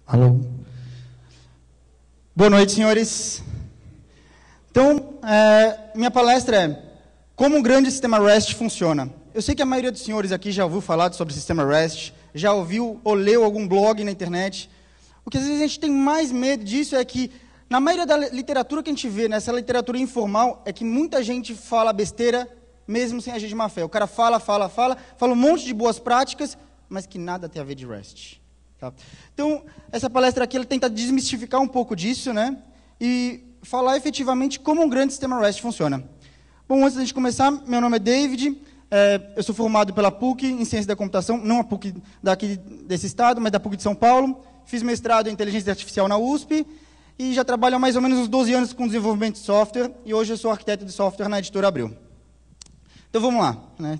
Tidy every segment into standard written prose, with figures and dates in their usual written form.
Alô. Boa noite, senhores. Então, minha palestra é como um grande sistema REST funciona. Eu sei que a maioria dos senhores aqui já ouviu falar sobre o sistema REST, já ouviu ou leu algum blog na internet. O que às vezes a gente tem mais medo disso é que, na maioria da literatura que a gente vê, nessa literatura informal, é que muita gente fala besteira, mesmo sem agir de má fé. O cara fala um monte de boas práticas, mas que nada tem a ver de REST. Tá? Então, essa palestra aqui ela tenta desmistificar um pouco disso, né? E falar efetivamente como um grande sistema REST funciona. Bom, antes da gente começar, meu nome é David, eu sou formado pela PUC em Ciência da Computação, não a PUC daqui desse estado, mas da PUC de São Paulo. Fiz mestrado em Inteligência Artificial na USP e já trabalho há mais ou menos uns 12 anos com desenvolvimento de software e hoje eu sou arquiteto de software na Editora Abril. Então, vamos lá. Né?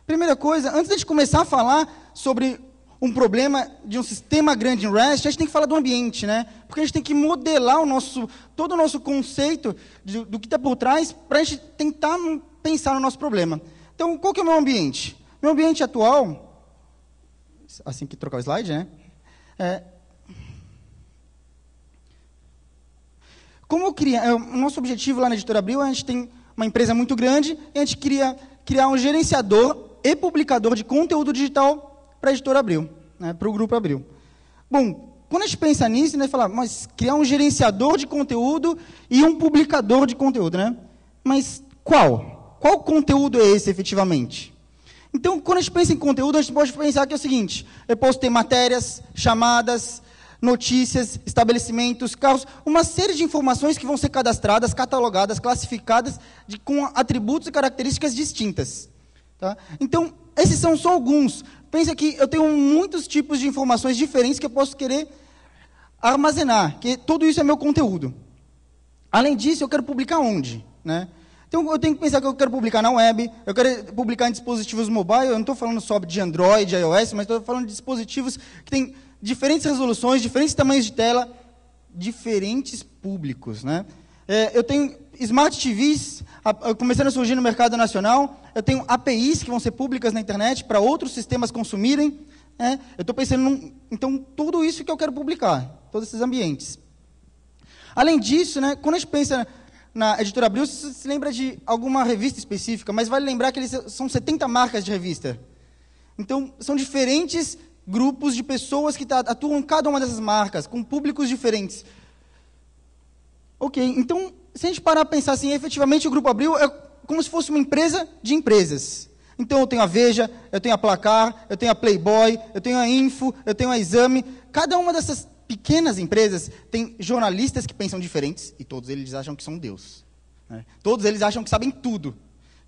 Primeira coisa, antes de a gente começar a falar sobre um problema de um sistema grande em REST, a gente tem que falar do ambiente, né? Porque a gente tem que modelar todo o nosso conceito do que está por trás para a gente tentar pensar no nosso problema. Então, qual que é o meu ambiente? Meu ambiente atual, assim que trocar o slide, né? O nosso objetivo lá na Editora Abril, a gente tem uma empresa muito grande e a gente queria criar um gerenciador e publicador de conteúdo digital para a Editora Abril, né, para o Grupo Abril. Bom, quando a gente pensa nisso, né, fala, mas criar um gerenciador de conteúdo e um publicador de conteúdo, né? Mas qual? Qual conteúdo é esse, efetivamente? Então, quando a gente pensa em conteúdo, a gente pode pensar que é o seguinte, eu posso ter matérias, chamadas, notícias, estabelecimentos, carros, uma série de informações que vão ser cadastradas, catalogadas, classificadas, com atributos e características distintas. Tá? Então, esses são só alguns. Pensa que eu tenho muitos tipos de informações diferentes que eu posso querer armazenar, que tudo isso é meu conteúdo. Além disso, eu quero publicar onde? Né? Então, eu tenho que pensar que eu quero publicar na web, eu quero publicar em dispositivos mobile, eu não estou falando só de Android, iOS, mas estou falando de dispositivos que têm diferentes resoluções, diferentes tamanhos de tela, diferentes públicos. Né? Eu tenho Smart TVs começando a surgir no mercado nacional, eu tenho APIs que vão ser públicas na internet para outros sistemas consumirem. Eu estou pensando, então, tudo isso que eu quero publicar, todos esses ambientes. Além disso, né, quando a gente pensa na Editora Abril, você se lembra de alguma revista específica, mas vale lembrar que são 70 marcas de revista. Então, são diferentes grupos de pessoas que atuam em cada uma dessas marcas, com públicos diferentes. Ok, então, se a gente parar para pensar assim, efetivamente o Grupo Abril é como se fosse uma empresa de empresas. Então, eu tenho a Veja, eu tenho a Placar, eu tenho a Playboy, eu tenho a Info, eu tenho a Exame. Cada uma dessas pequenas empresas tem jornalistas que pensam diferentes e todos eles acham que são Deus. Né? Todos eles acham que sabem tudo.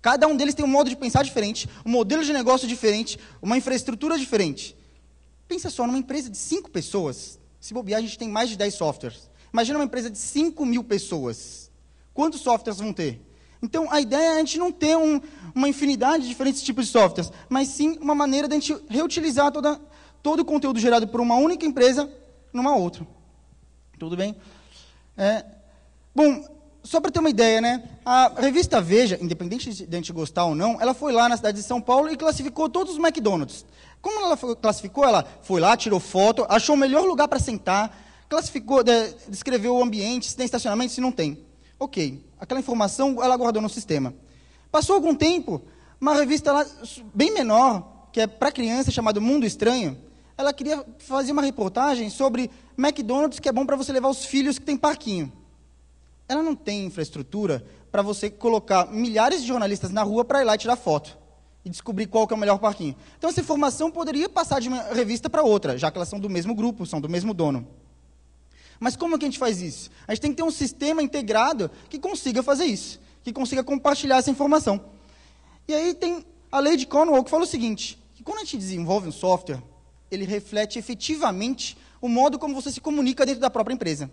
Cada um deles tem um modo de pensar diferente, um modelo de negócio diferente, uma infraestrutura diferente. Pensa só, numa empresa de 5 pessoas, se bobear, a gente tem mais de 10 softwares. Imagina uma empresa de 5.000 pessoas. Quantos softwares vão ter? Então, a ideia é a gente não ter uma infinidade de diferentes tipos de softwares, mas sim uma maneira de a gente reutilizar todo o conteúdo gerado por uma única empresa numa outra. Tudo bem? Bom, só para ter uma ideia, né? A revista Veja, independente de a gente gostar ou não, ela foi lá na cidade de São Paulo e classificou todos os McDonald's. Como ela classificou? Ela foi lá, tirou foto, achou o melhor lugar para sentar, classificou, descreveu o ambiente, se tem estacionamento, se não tem. Ok, aquela informação ela guardou no sistema. Passou algum tempo, uma revista lá, bem menor, que é para criança, chamada Mundo Estranho, ela queria fazer uma reportagem sobre McDonald's, que é bom para você levar os filhos que tem parquinho. Ela não tem infraestrutura para você colocar milhares de jornalistas na rua para ir lá tirar foto e descobrir qual que é o melhor parquinho. Então, essa informação poderia passar de uma revista para outra, já que elas são do mesmo grupo, são do mesmo dono. Mas como é que a gente faz isso? A gente tem que ter um sistema integrado que consiga fazer isso, que consiga compartilhar essa informação. E aí tem a lei de Cornwall que fala o seguinte, que quando a gente desenvolve um software, ele reflete efetivamente o modo como você se comunica dentro da própria empresa.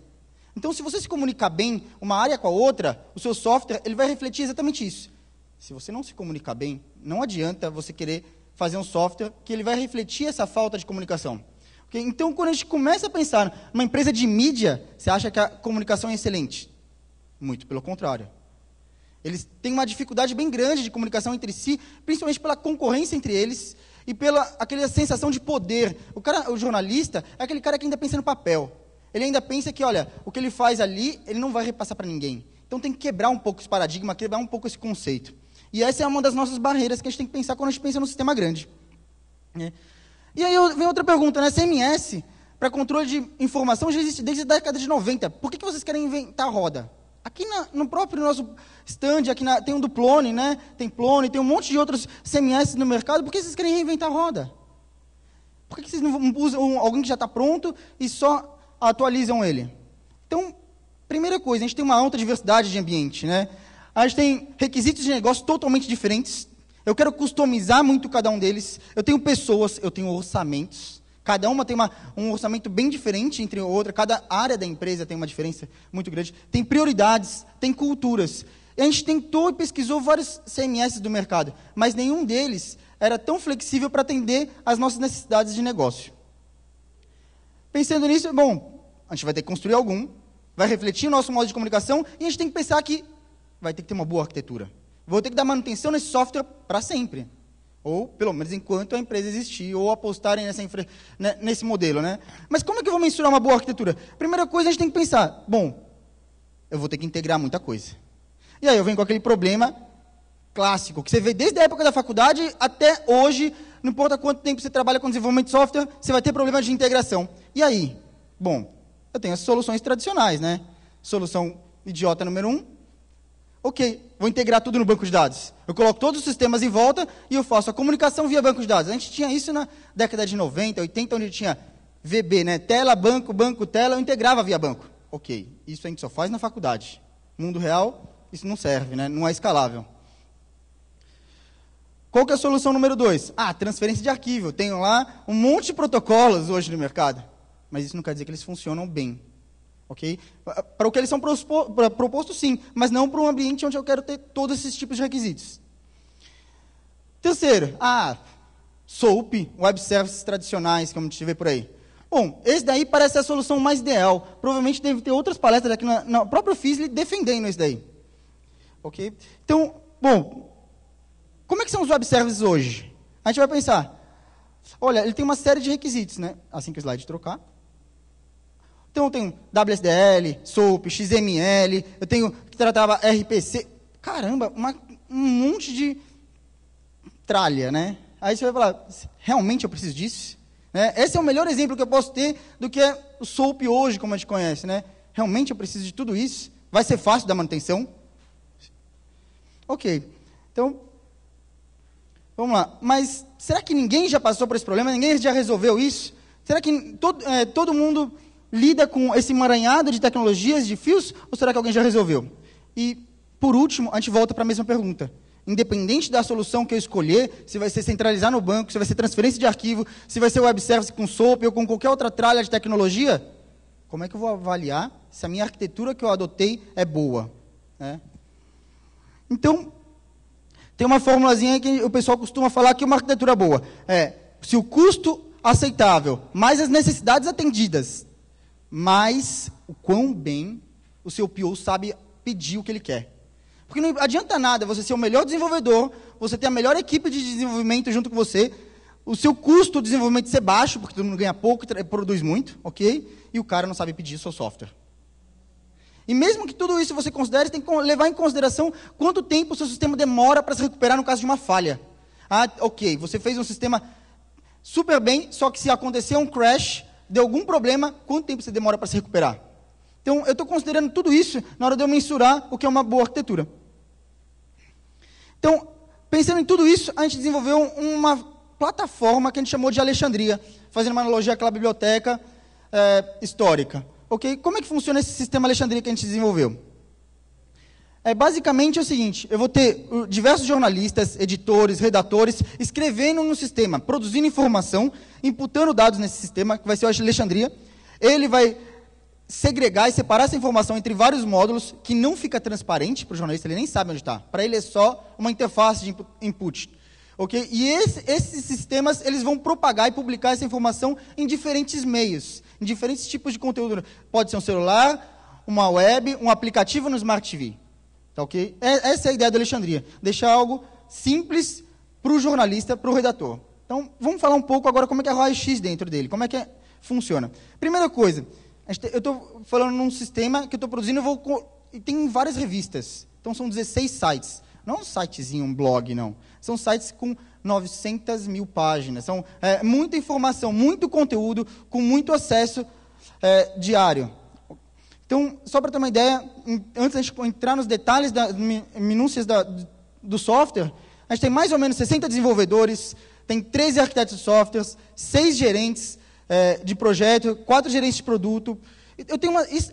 Então, se você se comunicar bem uma área com a outra, o seu software ele vai refletir exatamente isso. Se você não se comunicar bem, não adianta você querer fazer um software que ele vai refletir essa falta de comunicação. Okay? Então, quando a gente começa a pensar numa empresa de mídia, você acha que a comunicação é excelente? Muito pelo contrário. Eles têm uma dificuldade bem grande de comunicação entre si, principalmente pela concorrência entre eles, e pela aquela sensação de poder. O jornalista é aquele cara que ainda pensa no papel. Ele ainda pensa que, olha, o que ele faz ali, ele não vai repassar para ninguém. Então tem que quebrar um pouco esse paradigma, quebrar um pouco esse conceito. E essa é uma das nossas barreiras que a gente tem que pensar quando a gente pensa no sistema grande. E aí vem outra pergunta, né? CMS, para controle de informação, já existe desde a década de 90. Por que vocês querem inventar a roda? Aqui no próprio nosso stand, tem um do Plone, né? Tem Plone, tem um monte de outros CMS no mercado. Por que vocês querem reinventar a roda? Por que vocês não usam alguém que já está pronto e só atualizam ele? Então, primeira coisa, a gente tem uma alta diversidade de ambiente, né? A gente tem requisitos de negócio totalmente diferentes. Eu quero customizar muito cada um deles. Eu tenho pessoas, eu tenho orçamentos. Cada uma tem um orçamento bem diferente entre outra. Cada área da empresa tem uma diferença muito grande. Tem prioridades, tem culturas. E a gente tentou e pesquisou vários CMS do mercado, mas nenhum deles era tão flexível para atender às nossas necessidades de negócio. Pensando nisso, bom, a gente vai ter que construir algum, vai refletir o nosso modo de comunicação, e a gente tem que pensar que vai ter que ter uma boa arquitetura. Vou ter que dar manutenção nesse software para sempre. Ou, pelo menos, enquanto a empresa existir, ou apostarem nesse modelo, né? Mas como é que eu vou mensurar uma boa arquitetura? Primeira coisa, a gente tem que pensar, bom, eu vou ter que integrar muita coisa. E aí eu venho com aquele problema clássico, que você vê desde a época da faculdade até hoje, não importa quanto tempo você trabalha com desenvolvimento de software, você vai ter problema de integração. E aí? Bom, eu tenho as soluções tradicionais, né? Solução idiota número 1. Ok, vou integrar tudo no banco de dados. Eu coloco todos os sistemas em volta e eu faço a comunicação via banco de dados. A gente tinha isso na década de 90, 80, onde tinha VB, né? Tela, banco, banco, tela, eu integrava via banco. Ok, isso a gente só faz na faculdade. Mundo real, isso não serve, né? Não é escalável. Qual que é a solução número 2? Transferência de arquivo. Eu tenho lá um monte de protocolos hoje no mercado, mas isso não quer dizer que eles funcionam bem. Okay? Para o que eles são propostos, sim, mas não para um ambiente onde eu quero ter todos esses tipos de requisitos. Terceiro, SOAP, Web Services tradicionais, como a gente vê por aí. Bom, esse daí parece a solução mais ideal. Provavelmente deve ter outras palestras aqui na própria FISLI defendendo isso daí. Ok? Então, bom, como é que são os Web Services hoje? A gente vai pensar, olha, ele tem uma série de requisitos, né? Assim que o slide trocar. Então, eu tenho WSDL, SOAP, XML, eu tenho que tratava RPC. Caramba, um monte de tralha, né? Aí você vai falar, realmente eu preciso disso? Né? Esse é o melhor exemplo que eu posso ter do que é o SOAP hoje, como a gente conhece, né? Realmente eu preciso de tudo isso? Vai ser fácil da manutenção? Ok, então, vamos lá. Mas será que ninguém já passou por esse problema? Ninguém já resolveu isso? Será que todo mundo lida com esse emaranhado de tecnologias, de fios, ou será que alguém já resolveu? E, por último, a gente volta para a mesma pergunta. Independente da solução que eu escolher, se vai ser centralizar no banco, se vai ser transferência de arquivo, se vai ser web service com SOAP ou com qualquer outra tralha de tecnologia, como é que eu vou avaliar se a minha arquitetura que eu adotei é boa? Né? Então, tem uma formulazinha que o pessoal costuma falar que uma arquitetura boa é se o custo aceitável, mais as necessidades atendidas, mais o quão bem o seu PO sabe pedir o que ele quer. Porque não adianta nada você ser o melhor desenvolvedor, você ter a melhor equipe de desenvolvimento junto com você, o seu custo de desenvolvimento ser baixo, porque todo mundo ganha pouco e produz muito, ok? E o cara não sabe pedir o seu software. E mesmo que tudo isso você considere, você tem que levar em consideração quanto tempo o seu sistema demora para se recuperar no caso de uma falha. Ok, você fez um sistema super bem, só que se acontecer um crash, deu algum problema, quanto tempo você demora para se recuperar? Então, eu estou considerando tudo isso na hora de eu mensurar o que é uma boa arquitetura. Então, pensando em tudo isso, a gente desenvolveu uma plataforma que a gente chamou de Alexandria, fazendo uma analogia àquela biblioteca histórica. Okay? Como é que funciona esse sistema Alexandria que a gente desenvolveu? Basicamente é o seguinte, eu vou ter diversos jornalistas, editores, redatores, escrevendo no sistema, produzindo informação, imputando dados nesse sistema, que vai ser o Alexandria. Ele vai segregar e separar essa informação entre vários módulos, que não fica transparente para o jornalista, ele nem sabe onde está. Para ele é só uma interface de input. Okay? E esses sistemas eles vão propagar e publicar essa informação em diferentes meios, em diferentes tipos de conteúdo. Pode ser um celular, uma web, um aplicativo no Smart TV. Tá, okay? Essa é a ideia do Alexandria. Deixar algo simples para o jornalista, para o redator. Então, vamos falar um pouco agora como é que é o raio-x dentro dele, como é que funciona. Primeira coisa, eu estou falando num sistema que eu estou produzindo e tem várias revistas. Então, são 16 sites. Não é um sitezinho, um blog, não. São sites com 900 mil páginas. São muita informação, muito conteúdo, com muito acesso diário. Então, só para ter uma ideia, antes de a gente entrar nos detalhes, minúcias do software, a gente tem mais ou menos 60 desenvolvedores, tem 13 arquitetos de softwares, 6 gerentes de projeto, 4 gerentes de produto.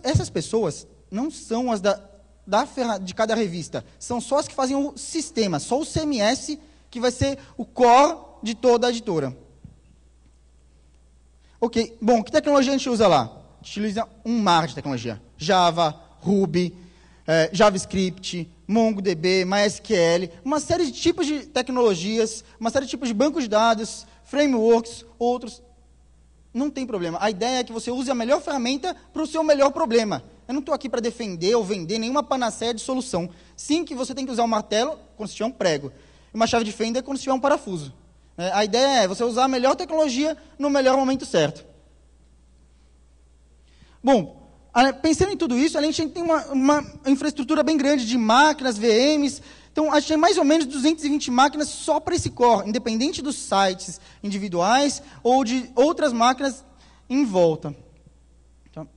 Essas pessoas não são as de cada revista, são só as que fazem o sistema, só o CMS que vai ser o core de toda a editora. Ok, bom, que tecnologia a gente usa lá? A gente utiliza um mar de tecnologia. Java, Ruby, JavaScript, MongoDB, MySQL, uma série de tipos de tecnologias, uma série de tipos de bancos de dados, frameworks, outros. Não tem problema. A ideia é que você use a melhor ferramenta para o seu melhor problema. Eu não estou aqui para defender ou vender nenhuma panaceia de solução. Sim, que você tem que usar um martelo quando se tiver um prego, e uma chave de fenda quando se tiver um parafuso. A ideia é você usar a melhor tecnologia no melhor momento certo. Bom, pensando em tudo isso, a gente tem uma infraestrutura bem grande de máquinas, VMs. Então, a gente tem mais ou menos 220 máquinas só para esse core, independente dos sites individuais ou de outras máquinas em volta. Então,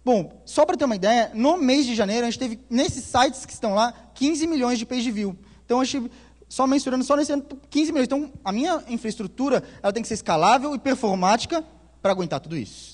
bom, só para ter uma ideia, no mês de janeiro, a gente teve, nesses sites que estão lá, 15 milhões de page view. Então, a gente, só mensurando, só nesse ano, 15 milhões. Então, a minha infraestrutura ela tem que ser escalável e performática para aguentar tudo isso.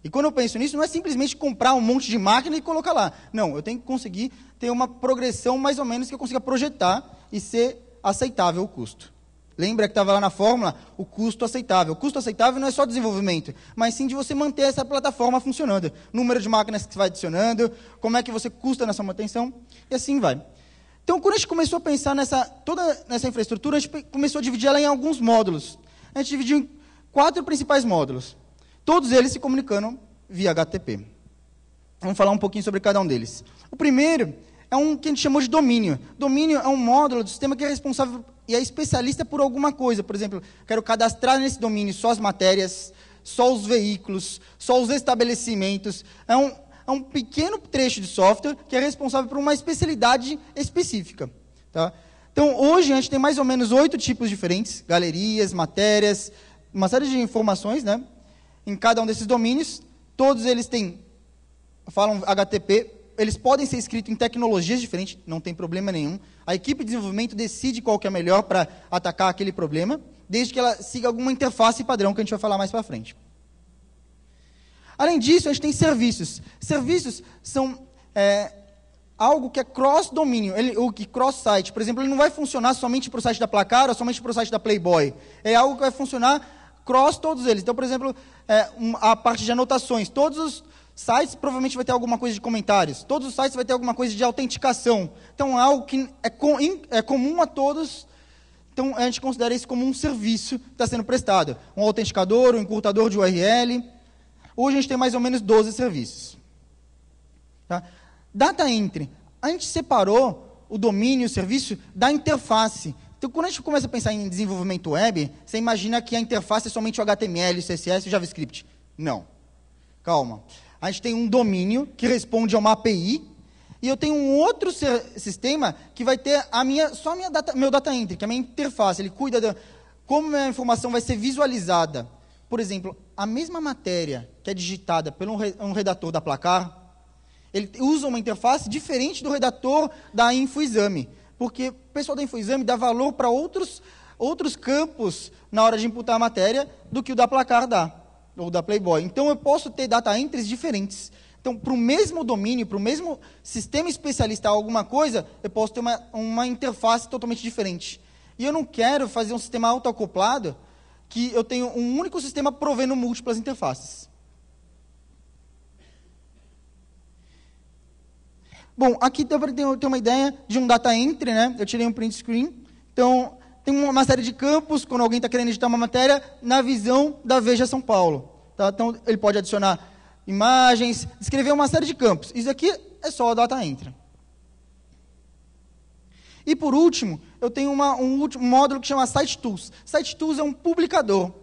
E quando eu penso nisso, não é simplesmente comprar um monte de máquina e colocar lá. Não, eu tenho que conseguir ter uma progressão mais ou menos que eu consiga projetar e ser aceitável o custo. Lembra que estava lá na fórmula o custo aceitável. O custo aceitável não é só desenvolvimento, mas sim de você manter essa plataforma funcionando. Número de máquinas que você vai adicionando, como é que você custa na sua manutenção, e assim vai. Então, quando a gente começou a pensar toda nessa infraestrutura, a gente começou a dividir ela em alguns módulos. A gente dividiu em 4 principais módulos. Todos eles se comunicando via HTTP. Vamos falar um pouquinho sobre cada um deles. O primeiro é um que a gente chamou de domínio. Domínio é um módulo do sistema que é responsável e é especialista por alguma coisa. Por exemplo, quero cadastrar nesse domínio só as matérias, só os veículos, só os estabelecimentos. É um pequeno trecho de software que é responsável por uma especialidade específica. Tá? Então, hoje, a gente tem mais ou menos 8 tipos diferentes, galerias, matérias, uma série de informações, né? Em cada um desses domínios. Todos eles falam HTTP, eles podem ser escritos em tecnologias diferentes, não tem problema nenhum. A equipe de desenvolvimento decide qual que é melhor para atacar aquele problema, desde que ela siga alguma interface padrão, que a gente vai falar mais para frente. Além disso, a gente tem serviços. Serviços são algo que é cross-domínio, ou que cross-site. Por exemplo, ele não vai funcionar somente para o site da Placar ou somente para o site da Playboy. É algo que vai funcionar cross todos eles. Então, por exemplo, a parte de anotações. Todos os sites provavelmente vai ter alguma coisa de comentários. Todos os sites vai ter alguma coisa de autenticação. Então, é algo que é comum a todos. Então, a gente considera isso como um serviço que está sendo prestado. Um autenticador, um encurtador de URL. Hoje, a gente tem mais ou menos 12 serviços. Tá? Data Entry. A gente separou o domínio, o serviço, da interface. Então, quando a gente começa a pensar em desenvolvimento web, você imagina que a interface é somente o HTML, o CSS e o JavaScript. Não. Calma. A gente tem um domínio que responde a uma API, e eu tenho um outro sistema que vai ter meu data entry, que é a minha interface. Ele cuida de como a informação vai ser visualizada. Por exemplo, a mesma matéria que é digitada por um redator da Placar, ele usa uma interface diferente do redator da InfoExame. Porque o pessoal da InfoExame dá valor para outros campos na hora de imputar a matéria do que o da Placar dá, ou da Playboy. Então, eu posso ter data entries diferentes. Então, para o mesmo domínio, para o mesmo sistema especialista alguma coisa, eu posso ter uma interface totalmente diferente. E eu não quero fazer um sistema autoacoplado que eu tenho um único sistema provendo múltiplas interfaces. Bom, aqui dá para ter uma ideia de um data entry, né? Eu tirei um print screen. Então, tem uma série de campos, quando alguém está querendo editar uma matéria, na visão da Veja São Paulo. Tá? Então, ele pode adicionar imagens, descrever uma série de campos. Isso aqui é só o data entry. E, por último, eu tenho um último módulo que chama Site Tools. Site Tools é um publicador.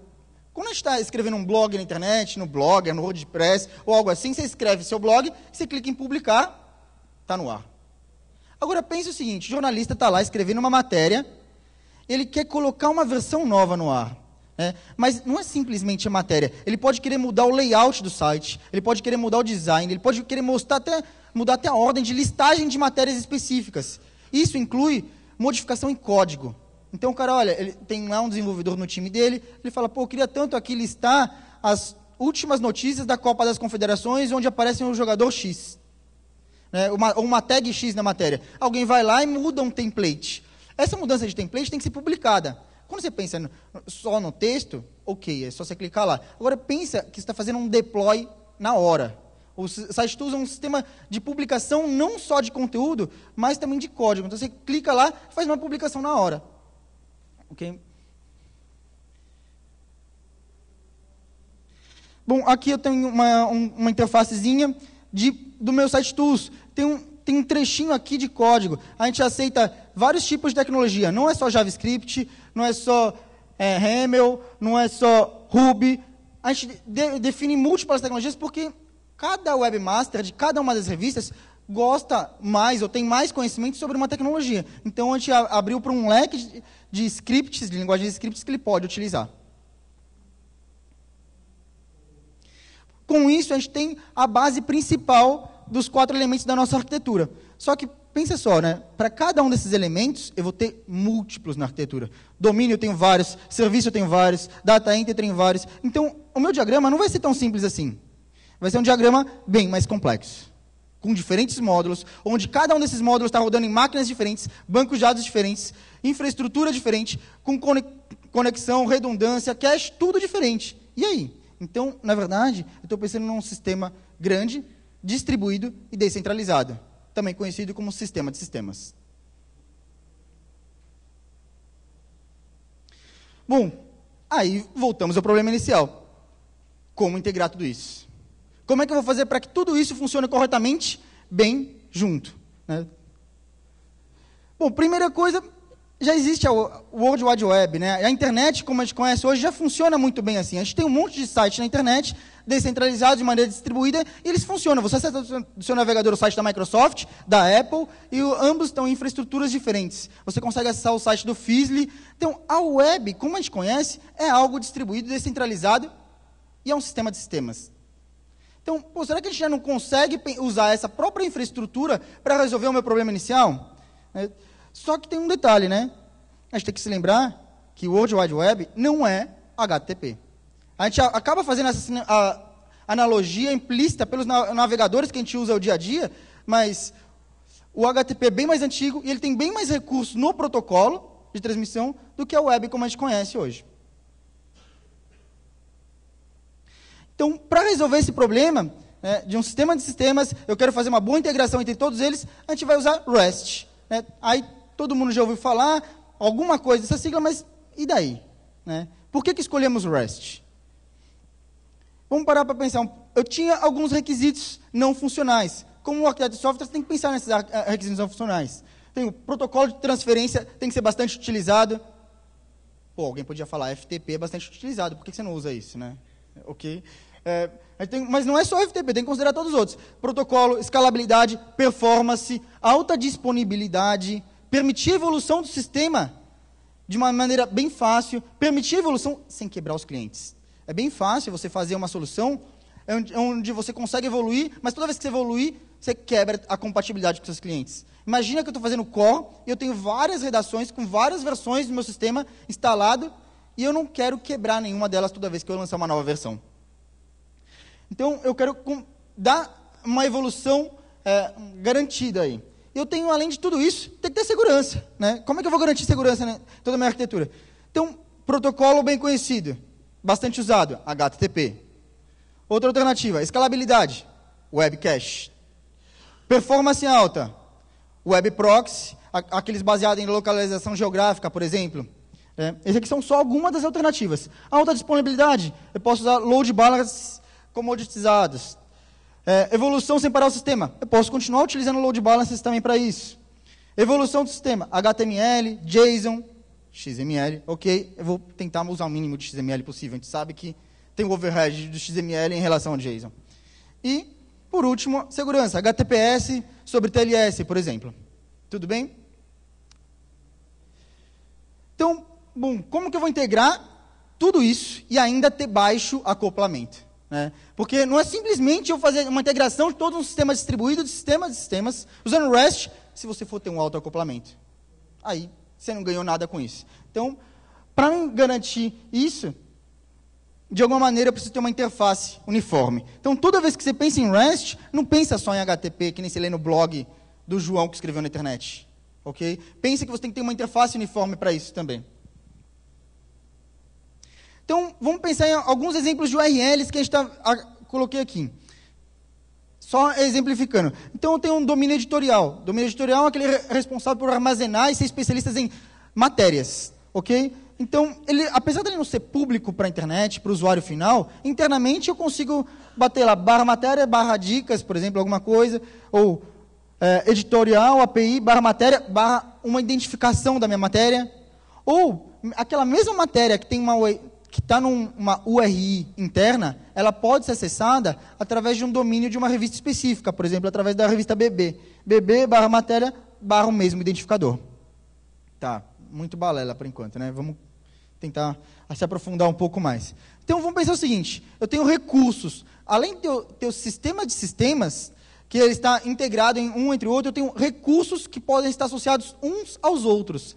Quando a gente está escrevendo um blog na internet, no Blogger, no WordPress, ou algo assim, você escreve seu blog, você clica em publicar, está no ar. Agora, pense o seguinte, o jornalista está lá escrevendo uma matéria, ele quer colocar uma versão nova no ar. Mas não é simplesmente a matéria. Ele pode querer mudar o layout do site, ele pode querer mudar o design, ele pode querer mudar até a ordem de listagem de matérias específicas. Isso inclui modificação em código. Então o cara, olha, ele tem lá um desenvolvedor no time dele, ele fala, pô, eu queria tanto aqui listar as últimas notícias da Copa das Confederações, onde aparece um jogador X. Uma tag X na matéria. Alguém vai lá e muda um template. Essa mudança de template tem que ser publicada. Quando você pensa só no texto, ok, é só você clicar lá. Agora pensa que você está fazendo um deploy na hora. O Site Tools é um sistema de publicação não só de conteúdo, mas também de código. Então você clica lá e faz uma publicação na hora. Ok? Bom, aqui eu tenho uma interfacezinha do meu Site Tools. Tem um trechinho aqui de código. A gente aceita vários tipos de tecnologia. Não é só JavaScript, não é só Haml, não é só Ruby. A gente define múltiplas tecnologias porque cada webmaster de cada uma das revistas gosta mais ou tem mais conhecimento sobre uma tecnologia. Então, a gente abriu para um leque de scripts, de linguagens de scripts que ele pode utilizar. Com isso, a gente tem a base principal dos 4 elementos da nossa arquitetura. Só que, pensa só, para cada um desses elementos, eu vou ter múltiplos na arquitetura. Domínio eu tenho vários, serviço eu tenho vários, data enter eu tenho vários. Então, o meu diagrama não vai ser tão simples assim. Vai ser um diagrama bem mais complexo, com diferentes módulos, onde cada um desses módulos está rodando em máquinas diferentes, bancos de dados diferentes, infraestrutura diferente, com conexão, redundância, cache, tudo diferente. E aí? Então, na verdade, eu estou pensando num sistema grande, distribuído e descentralizado, também conhecido como sistema de sistemas. Bom, aí voltamos ao problema inicial. Como integrar tudo isso? Como é que eu vou fazer para que tudo isso funcione corretamente, bem junto? Bom, primeira coisa, já existe o World Wide Web, A internet, como a gente conhece hoje, já funciona muito bem assim. A gente tem um monte de sites na internet, descentralizados, de maneira distribuída, e eles funcionam. Você acessa do seu navegador o site da Microsoft, da Apple, e ambos estão em infraestruturas diferentes. Você consegue acessar o site do Fizzly. Então, a web, como a gente conhece, é algo distribuído, descentralizado, e é um sistema de sistemas. Então, será que a gente já não consegue usar essa própria infraestrutura para resolver o meu problema inicial? Só que tem um detalhe, A gente tem que se lembrar que o World Wide Web não é HTTP. A gente acaba fazendo essa analogia implícita pelos navegadores que a gente usa o dia a dia, mas o HTTP é bem mais antigo e ele tem bem mais recursos no protocolo de transmissão do que a web como a gente conhece hoje. Então, para resolver esse problema de um sistema de sistemas, eu quero fazer uma boa integração entre todos eles, a gente vai usar REST. Aí todo mundo já ouviu falar alguma coisa dessa sigla, mas e daí? Por que escolhemos REST? Vamos parar para pensar. Eu tinha alguns requisitos não funcionais. Como o arquiteto de software, você tem que pensar nesses requisitos não funcionais. Tem o protocolo de transferência, tem que ser bastante utilizado. Alguém podia falar, FTP é bastante utilizado, por que você não usa isso? Ok. Mas não é só FTP, tem que considerar todos os outros. Protocolo, escalabilidade, performance, alta disponibilidade, permitir a evolução do sistema de uma maneira bem fácil, permitir a evolução sem quebrar os clientes. É bem fácil você fazer uma solução onde você consegue evoluir, mas toda vez que você evoluir, você quebra a compatibilidade com seus clientes. Imagina que eu estou fazendo core e eu tenho várias redações com várias versões do meu sistema instalado e eu não quero quebrar nenhuma delas toda vez que eu lançar uma nova versão. Então, eu quero dar uma evolução garantida aí. Eu tenho, além de tudo isso, tem que ter segurança. Como é que eu vou garantir segurança em toda a minha arquitetura? Então, protocolo bem conhecido, bastante usado, HTTP. Outra alternativa, escalabilidade, Web Cache. Performance alta, Web Proxy, aqueles baseados em localização geográfica, por exemplo. Esses aqui são só algumas das alternativas. Alta disponibilidade, eu posso usar load balancers comoditizados. Evolução sem parar o sistema. Eu posso continuar utilizando load balancers também para isso. Evolução do sistema, HTML, JSON, XML, ok? Eu vou tentar usar o mínimo de XML possível. A gente sabe que tem o overhead do XML em relação ao JSON. E, por último, segurança, HTTPS sobre TLS, por exemplo. Tudo bem? Então, bom, como que eu vou integrar tudo isso e ainda ter baixo acoplamento? Né? Porque não é simplesmente eu fazer uma integração de todo um sistema distribuído de sistemas, usando REST, se você for ter um autoacoplamento. Aí, você não ganhou nada com isso. Então, para garantir isso, de alguma maneira eu preciso ter uma interface uniforme. Então, toda vez que você pensa em REST, não pensa só em HTTP, que nem você lê no blog do João que escreveu na internet. Ok? Pensa que você tem que ter uma interface uniforme para isso também. Então, vamos pensar em alguns exemplos de URLs que a gente coloquei aqui. Só exemplificando. Então, eu tenho um domínio editorial. Domínio editorial é aquele responsável por armazenar e ser especialista em matérias. Ok? Então, apesar de ele não ser público para a internet, para o usuário final, internamente eu consigo bater lá, /matéria, /dicas, por exemplo, alguma coisa, ou editorial, API, /matéria, uma identificação da minha matéria, ou aquela mesma matéria que tem que está numa URI interna, ela pode ser acessada através de um domínio de uma revista específica, por exemplo, através da revista BB. BB, /matéria, o mesmo identificador. Tá, muito balela por enquanto, né? Vamos tentar se aprofundar um pouco mais. Então, vamos pensar o seguinte, eu tenho recursos, além de ter o sistema de sistemas, que ele está integrado em um entre o outro, eu tenho recursos que podem estar associados uns aos outros.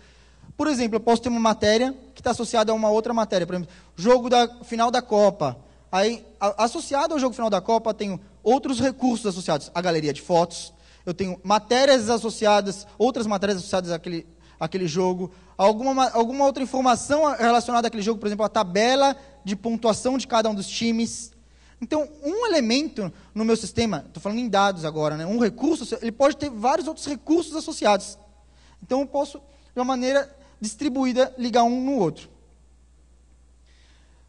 Por exemplo, eu posso ter uma matéria que está associada a uma outra matéria. Por exemplo, jogo final da Copa. Aí, associado ao jogo final da Copa, eu tenho outros recursos associados. A galeria de fotos. Eu tenho matérias associadas, outras matérias associadas àquele jogo. Alguma outra informação relacionada àquele jogo, por exemplo, a tabela de pontuação de cada um dos times. Então, um elemento no meu sistema, estou falando em dados agora, né? Um recurso, ele pode ter vários outros recursos associados. Então, eu posso, de uma maneira distribuída, ligar um no outro.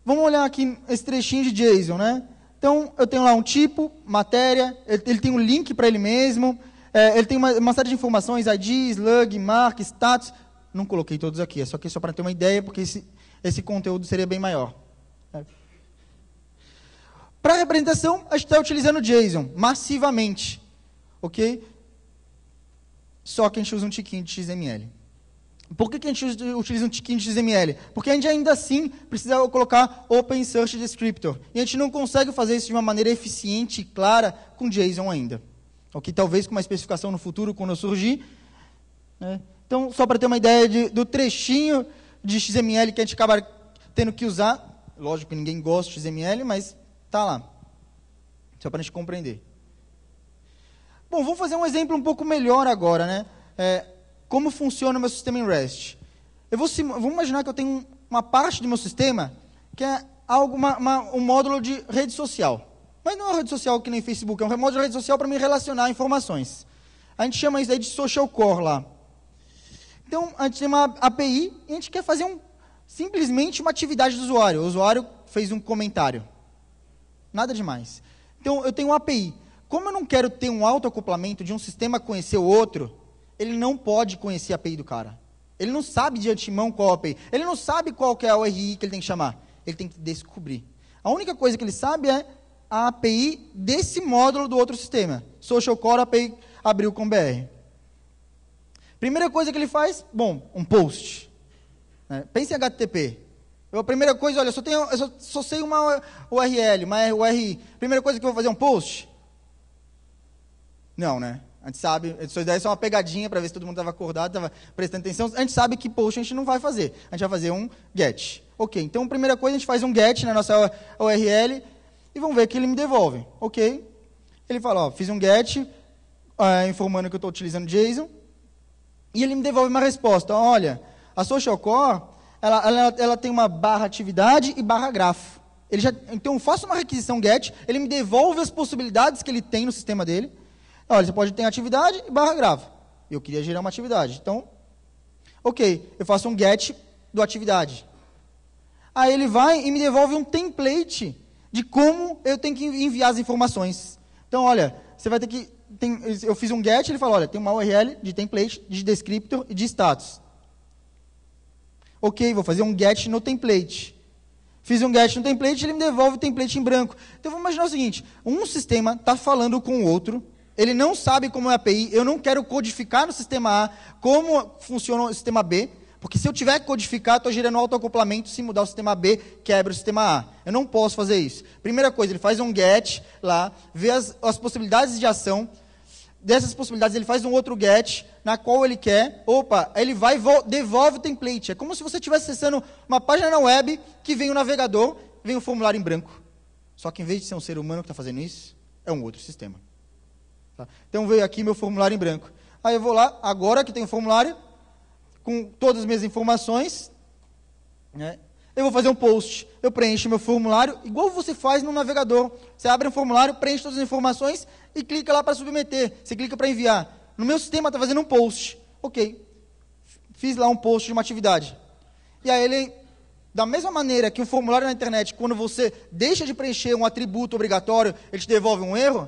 Vamos olhar aqui esse trechinho de JSON, né? Então, eu tenho lá um tipo, matéria, ele tem um link para ele mesmo, ele tem uma série de informações, ID, slug, mark, status. Não coloquei todos aqui, é só para ter uma ideia, porque esse conteúdo seria bem maior. Para a representação, a gente está utilizando JSON, massivamente. Ok? Só que a gente usa um tiquinho de XML. Por que a gente utiliza um tiquinho de XML? Porque a gente ainda assim precisa colocar Open Search Descriptor. E a gente não consegue fazer isso de uma maneira eficiente e clara com JSON ainda. Ok? Talvez com uma especificação no futuro, quando surgir. Né? Então, só para ter uma ideia do trechinho de XML que a gente acaba tendo que usar. Lógico que ninguém gosta de XML, mas está lá. Só para a gente compreender. Bom, vamos fazer um exemplo um pouco melhor agora, né? Como funciona o meu sistema em REST. Vamos imaginar que eu tenho uma parte do meu sistema que é um módulo de rede social. Mas não é uma rede social que nem Facebook, é um módulo de rede social para me relacionar informações. A gente chama isso aí de social core lá. Então, a gente tem uma API e a gente quer fazer simplesmente uma atividade do usuário. O usuário fez um comentário. Nada demais. Então, eu tenho uma API. Como eu não quero ter um autoacoplamento de um sistema conhecer o outro, ele não pode conhecer a API do cara. Ele não sabe de antemão qual é a API. Ele não sabe qual que é a URI que ele tem que chamar. Ele tem que descobrir. A única coisa que ele sabe é a API desse módulo do outro sistema. Social Core API abriu com BR. Primeira coisa que ele faz, um post. Pense em HTTP. A primeira coisa, olha, eu só sei uma URL, uma URI. Primeira coisa que eu vou fazer é um post? Não, né? A gente sabe, essa ideia é só uma pegadinha para ver se todo mundo estava acordado, estava prestando atenção. A gente sabe que post a gente não vai fazer. A gente vai fazer um get. Ok, então a primeira coisa a gente faz um get na nossa URL e vamos ver que ele me devolve. Ok, ele fala, fiz um get, informando que eu estou utilizando JSON, e ele me devolve uma resposta. Olha, a Social Core, ela tem uma /atividade e /grafo. Então eu faço uma requisição get, ele me devolve as possibilidades que ele tem no sistema dele. Olha, você pode ter atividade e /grafo. Eu queria gerar uma atividade. Então, ok, eu faço um get do atividade. Aí ele vai e me devolve um template de como eu tenho que enviar as informações. Então, olha, você vai ter que eu fiz um get, ele falou, olha, tem uma URL de template, de descriptor e de status. Ok, vou fazer um get no template. Fiz um get no template, ele me devolve o template em branco. Então, vamos imaginar o seguinte, um sistema está falando com o outro, ele não sabe como é a API, eu não quero codificar no sistema A como funciona o sistema B, porque se eu tiver que codificar, estou gerando autoacoplamento, se mudar o sistema B, quebra o sistema A. Eu não posso fazer isso. Primeira coisa, ele faz um get lá, vê as possibilidades de ação, dessas possibilidades ele faz um outro get, na qual ele quer, ele vai e devolve o template. É como se você estivesse acessando uma página na web, que vem o navegador, vem o formulário em branco. Só que em vez de ser um ser humano que está fazendo isso, é um outro sistema. Tá? Então veio aqui meu formulário em branco. Aí eu vou lá, agora que tem o formulário, com todas as minhas informações, né? Eu vou fazer um post, eu preencho meu formulário, igual você faz no navegador. Você abre um formulário, preenche todas as informações e clica lá para submeter. Você clica para enviar. No meu sistema está fazendo um post. Ok, fiz lá um post de uma atividade. E aí ele, da mesma maneira que o formulário na internet, quando você deixa de preencher um atributo obrigatório, ele te devolve um erro,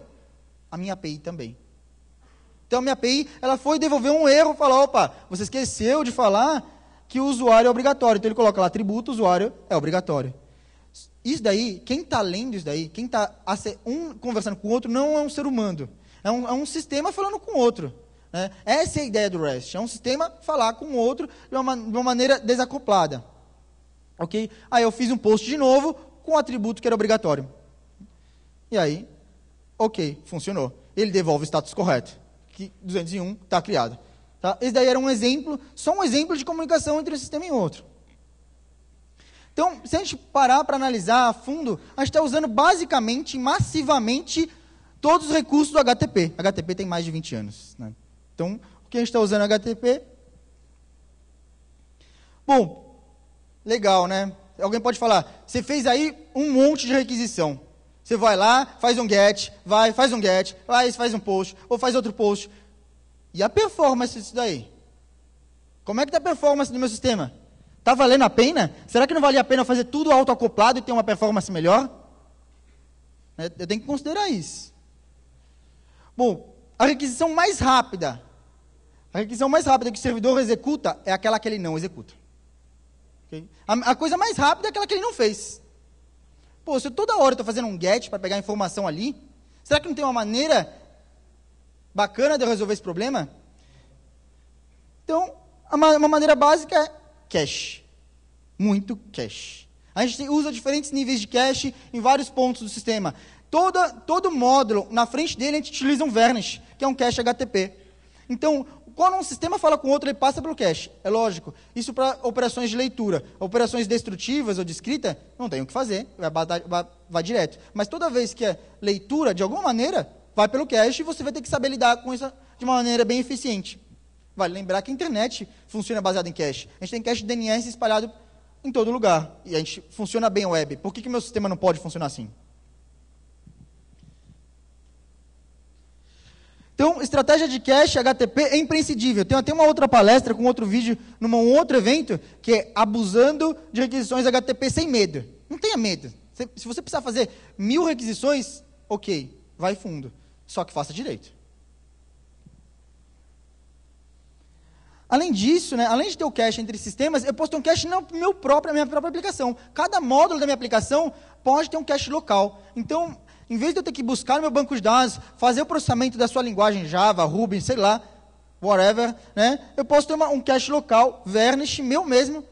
a minha API também. Então, a minha API, ela foi devolver um erro, falou, você esqueceu de falar que o usuário é obrigatório. Então, ele coloca lá, atributo, usuário é obrigatório. Isso daí, quem está lendo isso daí, quem está conversando com o outro, não é um ser humano. É um sistema falando com o outro. Né? Essa é a ideia do REST. É um sistema falar com o outro de uma maneira desacoplada. Ok? Aí, eu fiz um post de novo com o atributo que era obrigatório. E aí, ok, funcionou. Ele devolve o status correto. Que 201 está criado. Tá? Esse daí era um exemplo, só um exemplo de comunicação entre um sistema e outro. Então, se a gente parar para analisar a fundo, a gente está usando basicamente, massivamente, todos os recursos do HTTP. HTTP tem mais de 20 anos. Né? Então, o que a gente está usando HTTP? Bom, legal, né? Alguém pode falar, você fez aí um monte de requisição. Você vai lá, faz um get, faz um get, faz um post, ou faz outro post. E a performance disso daí? Como é que está a performance do meu sistema? Está valendo a pena? Será que não valia a pena fazer tudo autoacoplado e ter uma performance melhor? Eu tenho que considerar isso. Bom, a requisição mais rápida que o servidor executa é aquela que ele não executa. Okay? A coisa mais rápida é aquela que ele não fez. Se eu toda hora estou fazendo um get para pegar informação ali, será que não tem uma maneira bacana de eu resolver esse problema? Então, uma maneira básica é cache. Muito cache. A gente usa diferentes níveis de cache em vários pontos do sistema. Todo módulo, na frente dele, a gente utiliza um Varnish, que é um cache HTTP. Então, quando um sistema fala com o outro, ele passa pelo cache. É lógico. Isso para operações de leitura. Operações destrutivas ou de escrita, não tem o que fazer, vai direto. Mas toda vez que é leitura, de alguma maneira, vai pelo cache e você vai ter que saber lidar com isso de uma maneira bem eficiente. Vale lembrar que a internet funciona baseada em cache. A gente tem cache de DNS espalhado em todo lugar. E a gente funciona bem a web. Por que o meu sistema não pode funcionar assim? Então, estratégia de cache HTTP é imprescindível. Tem até uma outra palestra com outro vídeo, num outro evento, que é abusando de requisições HTTP sem medo. Não tenha medo. Se você precisar fazer 1000 requisições, ok, vai fundo. Só que faça direito. Além disso, além de ter o cache entre sistemas, eu posso ter um cache na minha própria aplicação. Cada módulo da minha aplicação pode ter um cache local. Então, em vez de eu ter que buscar no meu banco de dados, fazer o processamento da sua linguagem Java, Ruby, sei lá, whatever, eu posso ter um cache local, Varnish, meu mesmo,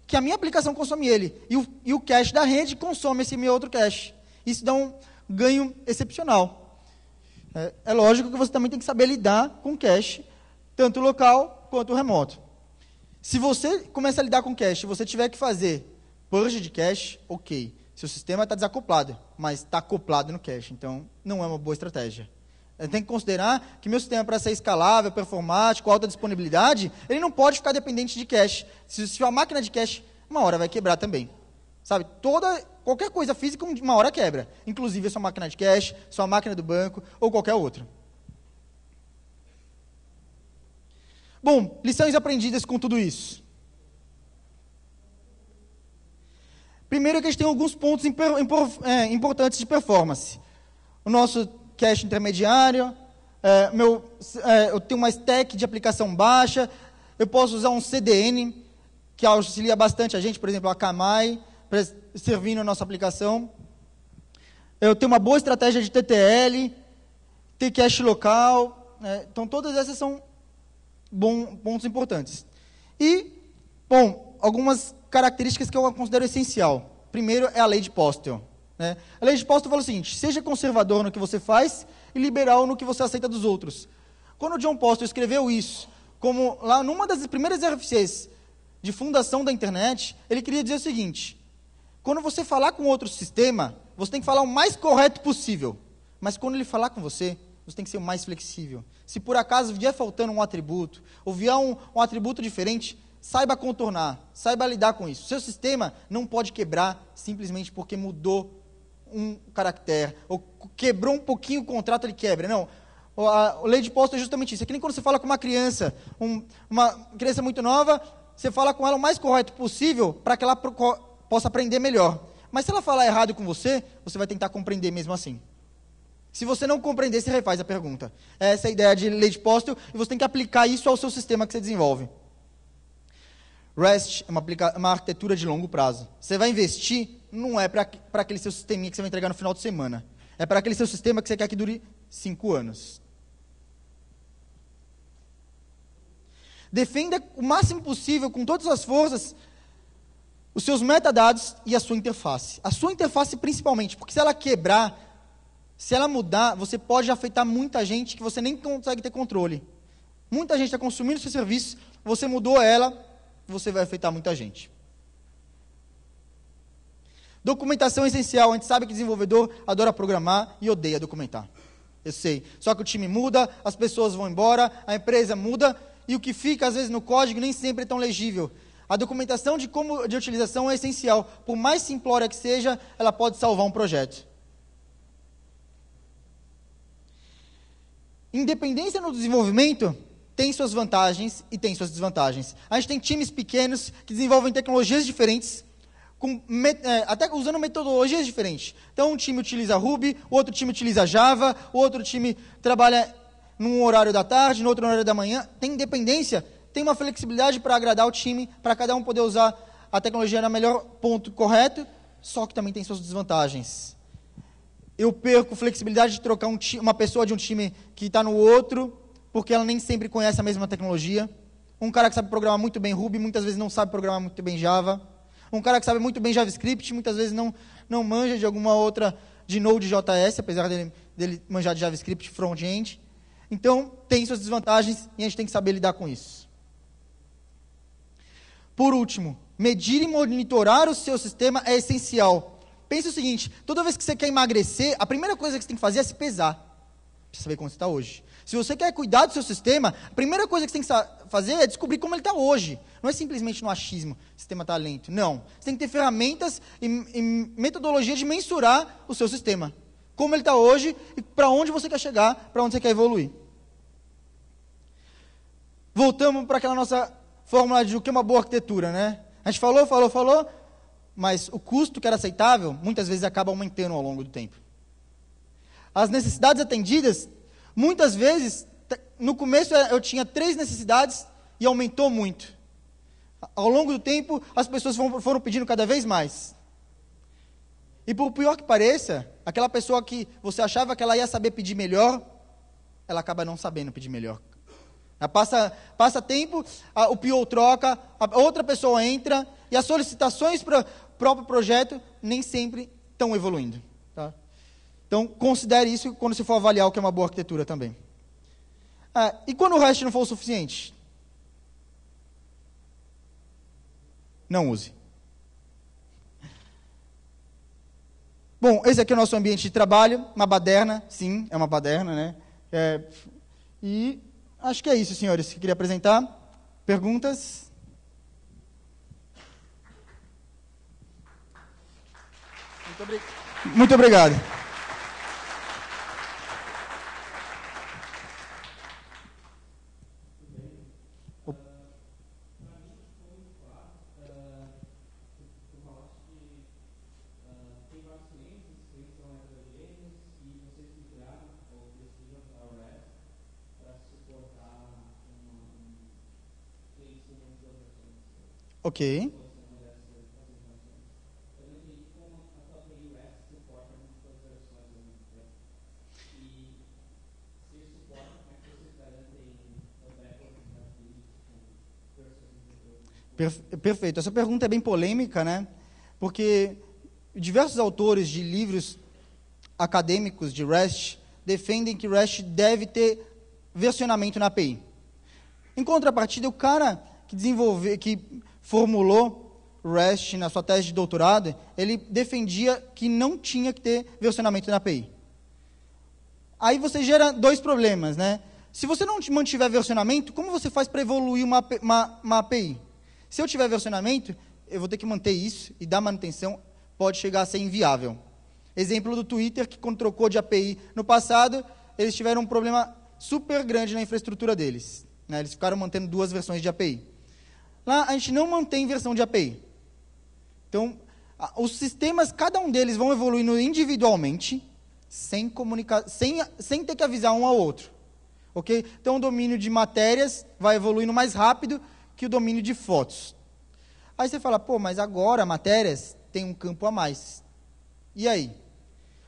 que a minha aplicação consome ele. E o cache da rede consome esse meu outro cache. Isso dá um ganho excepcional. É lógico que você também tem que saber lidar com cache, tanto local quanto remoto. Se você começa a lidar com cache, se você tiver que fazer purge de cache, ok. Seu sistema está desacoplado, mas está acoplado no cache, então não é uma boa estratégia. Eu tenho que considerar que meu sistema, para ser escalável, performático, alta disponibilidade, ele não pode ficar dependente de cache. Se a máquina de cache, uma hora vai quebrar também. Sabe? Qualquer coisa física, uma hora quebra. Inclusive a sua máquina de cache, sua máquina do banco, ou qualquer outra. Bom, lições aprendidas com tudo isso. Primeiro que a gente tem alguns pontos importantes de performance. O nosso cache intermediário, Eu tenho uma stack de aplicação baixa, eu posso usar um CDN, que auxilia bastante a gente, por exemplo, a Akamai, servindo a nossa aplicação. Eu tenho uma boa estratégia de TTL, ter cache local, então todas essas são pontos importantes. E, bom, algumas características que eu considero essencial. Primeiro é a lei de Postel. A lei de Postel fala o seguinte: seja conservador no que você faz e liberal no que você aceita dos outros. Quando o John Postel escreveu isso, como lá numa das primeiras RFCs de fundação da internet, ele queria dizer o seguinte: quando você falar com outro sistema, você tem que falar o mais correto possível. Mas quando ele falar com você, você tem que ser o mais flexível. Se por acaso vier faltando um atributo, ou vier um atributo diferente, saiba contornar, saiba lidar com isso. Seu sistema não pode quebrar simplesmente porque mudou um caractere, ou quebrou um pouquinho o contrato, ele quebra. Não. A lei de Postel é justamente isso. É que nem quando você fala com uma criança muito nova, você fala com ela o mais correto possível para que ela possa aprender melhor. Mas se ela falar errado com você, você vai tentar compreender mesmo assim. Se você não compreender, você refaz a pergunta. Essa é a ideia de lei de Postel, e você tem que aplicar isso ao seu sistema que você desenvolve. REST é uma arquitetura de longo prazo. Você vai investir, não é para aquele seu sisteminha que você vai entregar no final de semana. É para aquele seu sistema que você quer que dure 5 anos. Defenda o máximo possível, com todas as forças, os seus metadados e a sua interface. A sua interface principalmente, porque se ela quebrar, se ela mudar, você pode afetar muita gente que você nem consegue ter controle. Muita gente está consumindo seu serviço, você mudou ela, você vai afetar muita gente. Documentação é essencial. A gente sabe que desenvolvedor adora programar e odeia documentar. Eu sei. Só que o time muda, as pessoas vão embora, a empresa muda, e o que fica, às vezes, no código nem sempre é tão legível. A documentação de utilização é essencial. Por mais simplória que seja, ela pode salvar um projeto. Independência no desenvolvimento tem suas vantagens e tem suas desvantagens. A gente tem times pequenos que desenvolvem tecnologias diferentes, até usando metodologias diferentes. Então, um time utiliza Ruby, o outro time utiliza Java, o outro time trabalha num horário da tarde, no outro horário da manhã. Tem independência, tem uma flexibilidade para agradar o time, para cada um poder usar a tecnologia no melhor ponto correto, só que também tem suas desvantagens. Eu perco flexibilidade de trocar uma pessoa de um time que está no outro, porque ela nem sempre conhece a mesma tecnologia. Um cara que sabe programar muito bem Ruby, muitas vezes não sabe programar muito bem Java. Um cara que sabe muito bem JavaScript, muitas vezes não manja de alguma outra, de Node.js, apesar dele manjar de JavaScript front-end. Então, tem suas desvantagens e a gente tem que saber lidar com isso. Por último, medir e monitorar o seu sistema é essencial. Pense o seguinte: toda vez que você quer emagrecer, a primeira coisa que você tem que fazer é se pesar. Para saber como você está hoje. Se você quer cuidar do seu sistema, a primeira coisa que você tem que fazer é descobrir como ele está hoje. Não é simplesmente no achismo, o sistema está lento. Não. Você tem que ter ferramentas e metodologia de mensurar o seu sistema. Como ele está hoje e para onde você quer chegar, para onde você quer evoluir. Voltamos para aquela nossa fórmula de o que é uma boa arquitetura, né? A gente falou, mas o custo que era aceitável, muitas vezes acaba aumentando ao longo do tempo. As necessidades atendidas, muitas vezes, no começo eu tinha 3 necessidades e aumentou muito. Ao longo do tempo, as pessoas foram pedindo cada vez mais. E por pior que pareça, aquela pessoa que você achava que ela ia saber pedir melhor, ela acaba não sabendo pedir melhor. Passa tempo, o PO troca, a outra pessoa entra, e as solicitações para o próprio projeto nem sempre estão evoluindo. Tá? Então, considere isso quando você for avaliar o que é uma boa arquitetura também. E quando o REST não for o suficiente? Não use. Bom, esse aqui é o nosso ambiente de trabalho, uma baderna, sim, é uma baderna, né? E acho que é isso, senhores, que eu queria apresentar. Perguntas? Muito obrigado. Ok. Perfeito. Essa pergunta é bem polêmica, né? Porque diversos autores de livros acadêmicos de REST defendem que REST deve ter versionamento na API. Em contrapartida, o cara que formulou REST na sua tese de doutorado, ele defendia que não tinha que ter versionamento na API. Aí você gera dois problemas, né? Se você não mantiver versionamento, como você faz para evoluir uma API? Se eu tiver versionamento, eu vou ter que manter isso, e dar manutenção pode chegar a ser inviável. Exemplo do Twitter, que quando trocou de API no passado, eles tiveram um problema super grande na infraestrutura deles, né? Eles ficaram mantendo 2 versões de API. Lá, a gente não mantém versão de API. Então, os sistemas, cada um deles vão evoluindo individualmente, sem ter que avisar um ao outro. Okay? Então, o domínio de matérias vai evoluindo mais rápido que o domínio de fotos. Aí você fala, pô, mas agora matérias tem um campo a mais. E aí?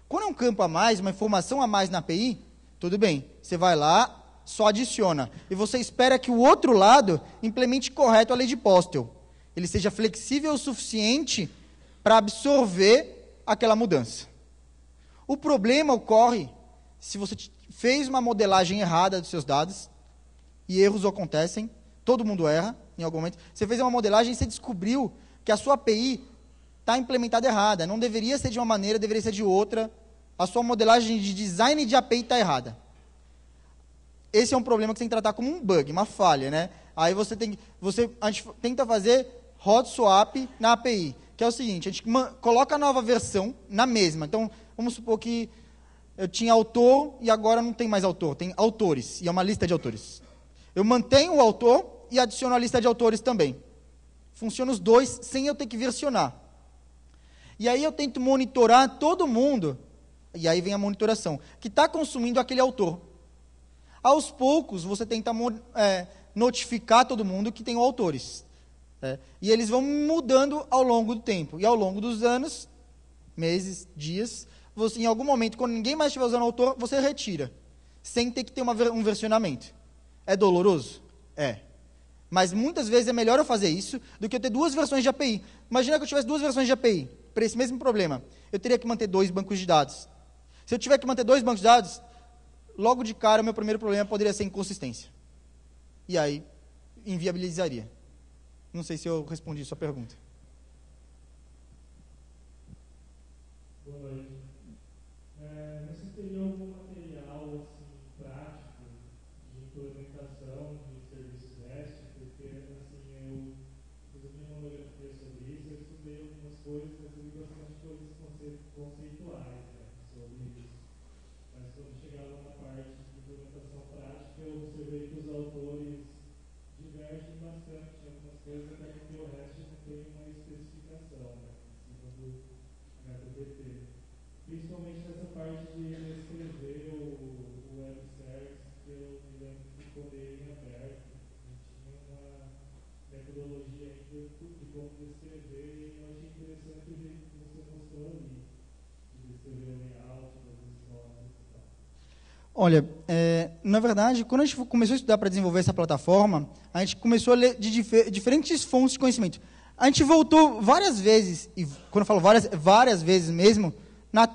Quando é um campo a mais, uma informação a mais na API, tudo bem. Você vai lá, só adiciona. E você espera que o outro lado implemente correto a lei de Postel. Ele seja flexível o suficiente para absorver aquela mudança. O problema ocorre se você fez uma modelagem errada dos seus dados, e erros acontecem, todo mundo erra em algum momento. Você fez uma modelagem e você descobriu que a sua API está implementada errada. Não deveria ser de uma maneira, deveria ser de outra. A sua modelagem de design de API está errada. Esse é um problema que você tem que tratar como um bug, uma falha, né? Aí a gente tenta fazer hot swap na API, que é o seguinte, a gente coloca a nova versão na mesma. Então, vamos supor que eu tinha autor e agora não tem mais autor, tem autores, e é uma lista de autores. Eu mantenho o autor e adiciono a lista de autores também. Funciona os dois sem eu ter que versionar. E aí eu tento monitorar todo mundo, e aí vem a monitoração, que está consumindo aquele autor. Aos poucos, você tenta notificar todo mundo que tem autores. E eles vão mudando ao longo do tempo. E ao longo dos anos, meses, dias, em algum momento, quando ninguém mais estiver usando o autor, você retira, sem ter que ter um versionamento. É doloroso? É. Mas muitas vezes é melhor eu fazer isso do que eu ter 2 versões de API. Imagina que eu tivesse 2 versões de API, para esse mesmo problema. Eu teria que manter 2 bancos de dados. Se eu tiver que manter 2 bancos de dados, logo de cara, o meu primeiro problema poderia ser inconsistência. E aí, inviabilizaria. Não sei se eu respondi a sua pergunta. Boa noite. Você teria algum material assim, prático de implementação de serviços REST? Porque assim, eu fiz a minha monografia sobre isso, eu estudei algumas coisas, recebi bastante coisas conceituais, né, sobre isso. Mas quando chegava na parte de implementação prática, eu observei que os autores divergem bastante em algumas coisas, até porque o REST não tem uma especificação, né, em cima do HTTP. Principalmente nessa parte de escrever o web service, que eu me lembro que ficou meio em aberto. Não tinha uma metodologia ainda de como descrever, e eu achei interessante o jeito que você mostrou ali, de descrever o layout, das histórias e tal. Olha, na verdade, quando a gente começou a estudar para desenvolver essa plataforma, a gente começou a ler de diferentes fontes de conhecimento. A gente voltou várias vezes, e quando eu falo várias vezes mesmo, na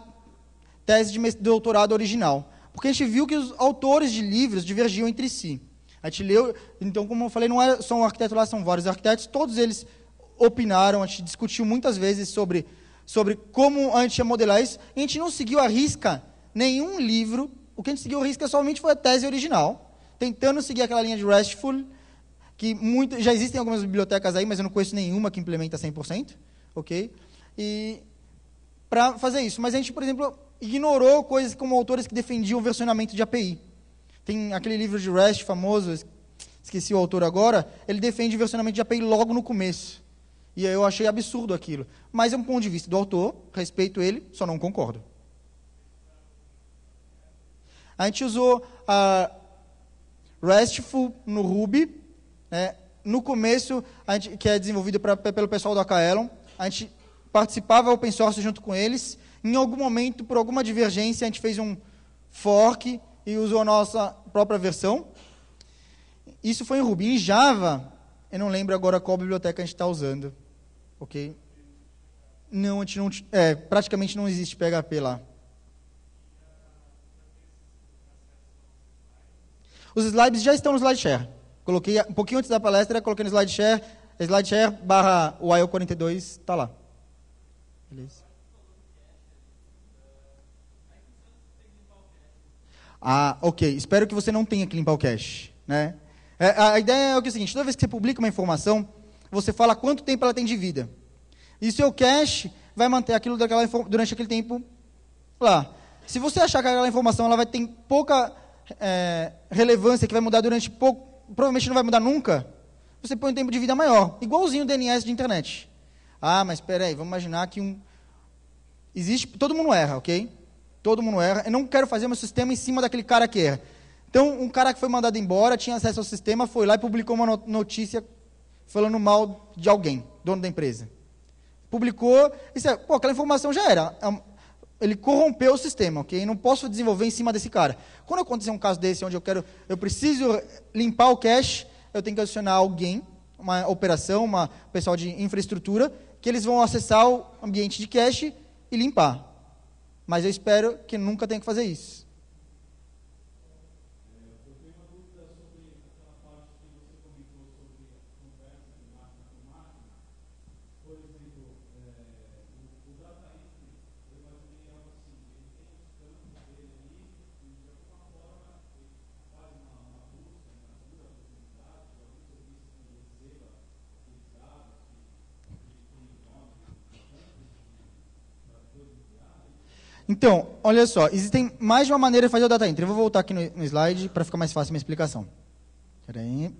tese de doutorado original. Porque a gente viu que os autores de livros divergiam entre si. A gente leu, então, como eu falei, não é só um arquiteto lá, são vários arquitetos, todos eles opinaram, a gente discutiu muitas vezes sobre como a gente ia modelar isso, e a gente não seguiu à risca nenhum livro, o que a gente seguiu à risca somente foi a tese original, tentando seguir aquela linha de RESTful, que já existem algumas bibliotecas aí, mas eu não conheço nenhuma que implementa 100%, ok? E para fazer isso. Mas a gente, por exemplo, ignorou coisas como autores que defendiam o versionamento de API. Tem aquele livro de REST famoso, esqueci o autor agora, ele defende o versionamento de API logo no começo. E eu achei absurdo aquilo. Mas é um ponto de vista do autor, respeito ele, só não concordo. A gente usou a RESTful no Ruby, né, no começo, que é desenvolvido pelo pessoal do Akaelon, a gente participava open source junto com eles. Em algum momento, por alguma divergência, a gente fez um fork e usou a nossa própria versão. Isso foi em Ruby. Em Java, eu não lembro agora qual biblioteca a gente está usando. Ok? Não, a gente não, praticamente não existe PHP lá. Os slides já estão no SlideShare. Coloquei, um pouquinho antes da palestra, coloquei no SlideShare, SlideShare/YO42, está lá. Beleza. Ah, ok. Espero que você não tenha que limpar o cache. Né? A ideia é o seguinte, toda vez que você publica uma informação, você fala quanto tempo ela tem de vida. E o seu cache vai manter aquilo durante aquele tempo lá. Se você achar que aquela informação ela vai ter pouca relevância, que vai mudar durante pouco, provavelmente não vai mudar nunca, você põe um tempo de vida maior. Igualzinho o DNS de internet. Ah, mas espera aí, vamos imaginar que existe, todo mundo erra, ok? Todo mundo erra. Eu não quero fazer meu sistema em cima daquele cara que erra. Então, um cara que foi mandado embora, tinha acesso ao sistema, foi lá e publicou uma notícia falando mal de alguém, dono da empresa. Publicou, aquela informação já era. Ele corrompeu o sistema, ok? Não posso desenvolver em cima desse cara. Quando acontecer um caso desse, onde eu preciso limpar o cache, eu tenho que adicionar alguém, uma operação, pessoal de infraestrutura, que eles vão acessar o ambiente de cache e limpar. Mas eu espero que nunca tenha que fazer isso. Então, olha só, existem mais de uma maneira de fazer o data entry. Eu vou voltar aqui no slide para ficar mais fácil a minha explicação. Espera aí.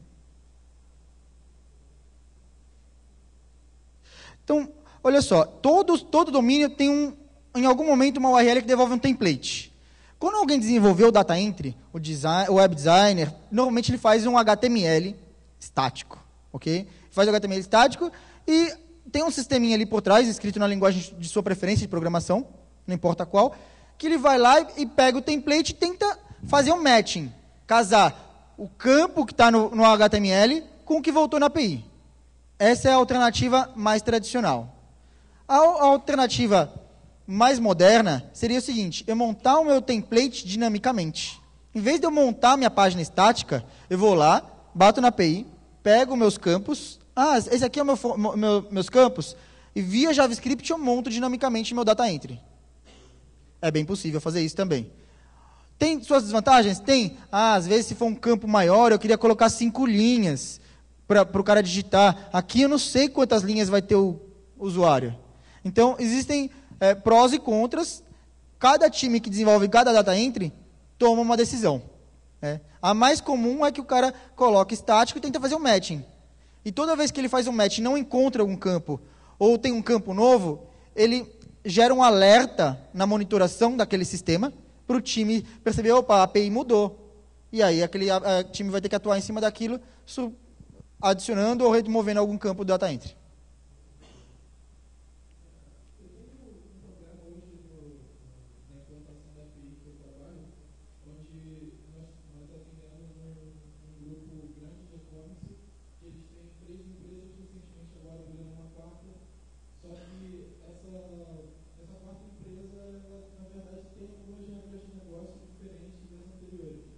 Então, olha só, todo domínio tem em algum momento uma URL que devolve um template. Quando alguém desenvolveu o data entry, o web designer, normalmente ele faz um HTML estático, ok? Faz o HTML estático e tem um sisteminha ali por trás, escrito na linguagem de sua preferência de programação, não importa qual, que ele vai lá e pega o template e tenta fazer um matching, casar o campo que está no HTML com o que voltou na API. Essa é a alternativa mais tradicional. A alternativa mais moderna seria o seguinte, eu montar o meu template dinamicamente. Em vez de eu montar minha página estática, eu vou lá, bato na API, pego meus campos, esse aqui é meus campos, e via JavaScript eu monto dinamicamente meu data entry. É bem possível fazer isso também. Tem suas desvantagens? Tem. Às vezes, se for um campo maior, eu queria colocar 5 linhas para o cara digitar. Aqui eu não sei quantas linhas vai ter o usuário. Então, existem prós e contras. Cada time que desenvolve cada data entry toma uma decisão. A mais comum é que o cara coloca estático e tenta fazer um matching. E toda vez que ele faz um match e não encontra algum campo, ou tem um campo novo, ele gera um alerta na monitoração daquele sistema para o time perceber, opa, a API mudou. E aí aquele time vai ter que atuar em cima daquilo, adicionando ou removendo algum campo do data entry.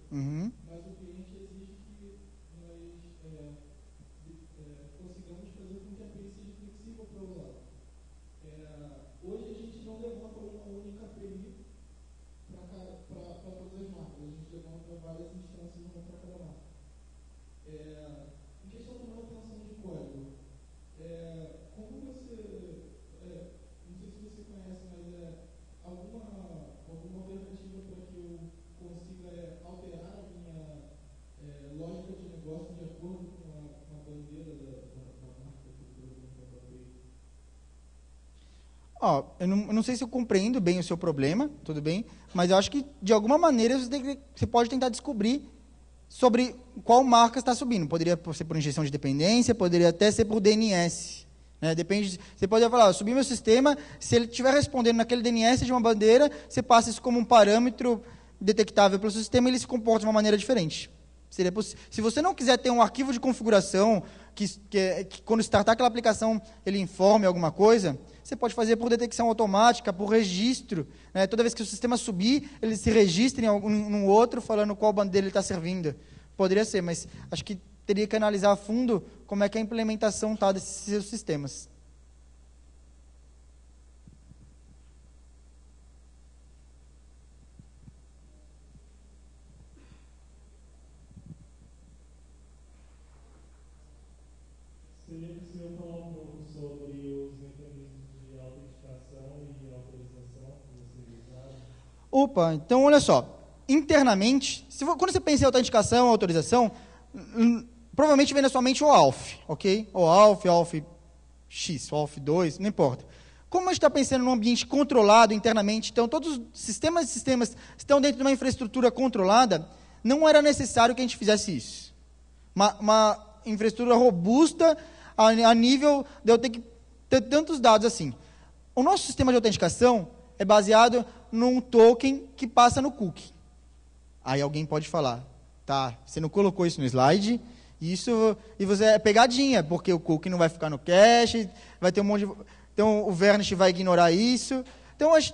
Uhum. Mas o cliente exige que nós consigamos fazer com que a API seja flexível para usar. Hoje a gente não levanta uma única API para todas as marcas, a gente levanta várias instâncias uma para cada marca. Em questão de manutenção de código, como você, não sei se você conhece, mas alguma alternativa para que eu consiga alterar a minha lógica de negócio de acordo com a bandeira da marca que eu Eu não sei se eu compreendo bem o seu problema, tudo bem, mas eu acho que, de alguma maneira, você pode tentar descobrir sobre qual marca está subindo. Poderia ser por injeção de dependência, poderia até ser por DNS. Né? Depende, você pode falar, subir meu sistema, se ele estiver respondendo naquele DNS de uma bandeira, você passa isso como um parâmetro detectável pelo sistema e ele se comporta de uma maneira diferente. Se você não quiser ter um arquivo de configuração, que quando startar aquela aplicação ele informe alguma coisa, você pode fazer por detecção automática, por registro. Né? Toda vez que o sistema subir, ele se registra em um outro, falando qual bandeira ele está servindo. Poderia ser, mas acho que teria que analisar a fundo como é que a implementação está desses seus sistemas. Seria possível falar um pouco sobre os mecanismos de autenticação e autorização que vocês usaram? Opa, então olha só. Internamente, quando você pensa em autenticação, autorização, provavelmente vem na sua mente o ALF, ok? O ALF X, o ALF 2, não importa. Como a gente está pensando num ambiente controlado internamente, então todos os sistemas estão dentro de uma infraestrutura controlada, não era necessário que a gente fizesse isso. Uma infraestrutura robusta a nível de eu ter que ter tantos dados assim. O nosso sistema de autenticação é baseado num token que passa no cookie. Aí alguém pode falar, tá, você não colocou isso no slide, e você é pegadinha, porque o cookie não vai ficar no cache, vai ter um monte de... Então, o Varnish vai ignorar isso. Então, a gente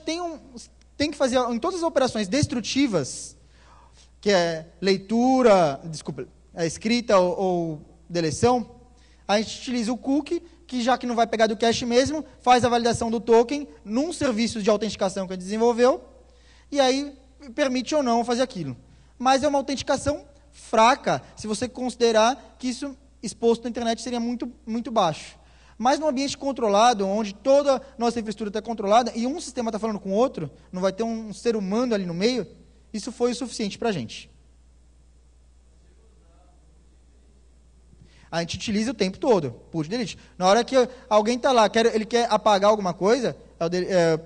tem que fazer, em todas as operações destrutivas, que é leitura, escrita ou deleção, a gente utiliza o cookie, que já que não vai pegar do cache mesmo, faz a validação do token num serviço de autenticação que a gente desenvolveu, e aí permite ou não fazer aquilo. Mas é uma autenticação fraca, se você considerar que isso exposto na internet seria muito, muito baixo. Mas num ambiente controlado, onde toda a nossa infraestrutura está controlada, e um sistema está falando com o outro, não vai ter um ser humano ali no meio, isso foi o suficiente para a gente. A gente utiliza o tempo todo, put delete. Na hora que alguém está lá, ele quer apagar alguma coisa,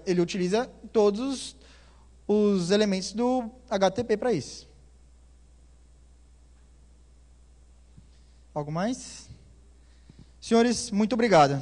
ele utiliza todos os elementos do HTTP para isso. Algo mais? Senhores, muito obrigado.